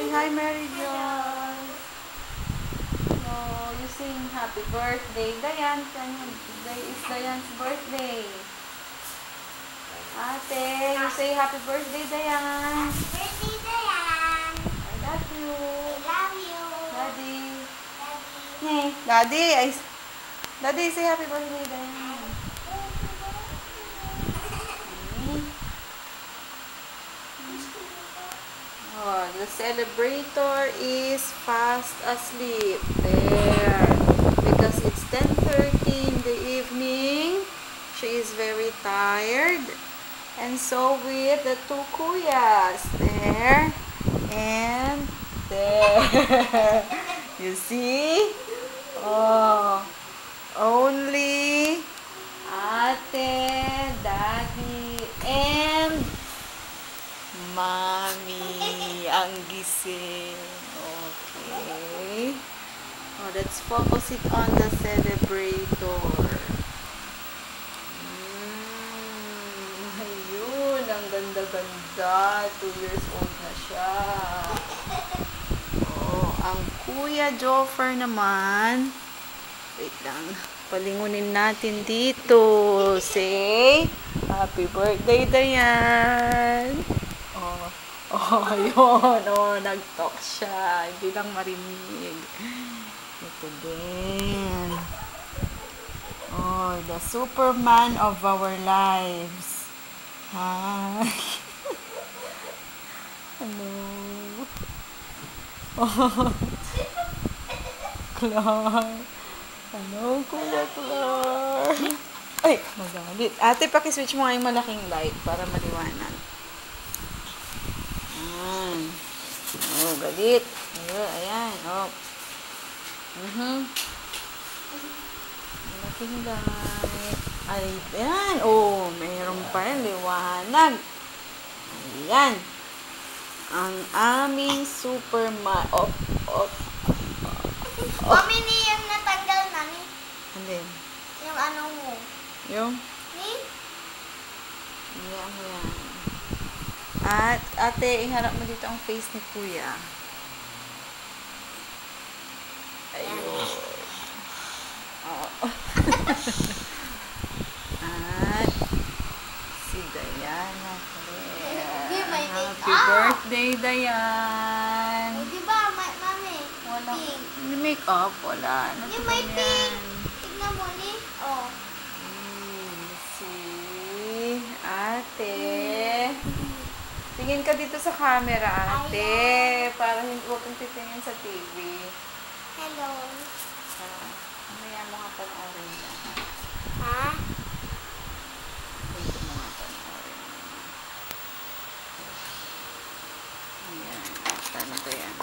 Say hi, Mary Joy. Oh, you sing happy birthday. Dayan, today is Dayan's birthday. Ate, you say happy birthday, Dayan. Happy birthday, Dayan. I love you. I love you. Daddy. Daddy. Hey, Daddy, say happy birthday, Dayan. Oh, the celebrator is fast asleep. There. Because it's 10:30 in the evening. She is very tired. And so with the two kuyas. There. And there. You see? Oh. Only Ate, Daddy, and Mommy ang gising. Okay. Oh, let's focus it on the celebrator. Ayun, ang ganda-ganda. 2 years old na siya. Oh, ang Kuya Joffer naman. Wait lang. Palingunin natin dito. Say, happy birthday, Dayan. Oh, ayun. Oh, nag-talk siya. Hindi lang marinig. Ito din. Oh, the Superman of our lives. Hi. Hello. Oh. Clark. Hello, Kuya Clark. Ay, magalit. Ate, pakiswitch mo nga yung malaking light para maliwanag. Ayan. Oh, galit. Ayan. Oh. Malaking light. Ayan. Oh, mayroon pa rin. Liwanag. Ayan. Ang aming Superman. Oh. Mami, ni yung natanggal na ni. Alin? Yung ano mo. Yung? Ni? Ayan mo yan. At, ate, iharap mo dito ang face ni Kuya. Ayun. Oh. At, si Diana. Di, may Happy birthday, Dayan. Di ba, mami? Wala. Pink. May make-up? Wala. Di, may pink. Tignan mo ni. Oh. Si ate. Tingin ka dito sa camera, ate. Para hindi huwag kang titingin sa TV. Hello. Mamaya mo nga panoorin lang. Ha? Dito mo nga panoorin. Ayan. Tanong ko yan.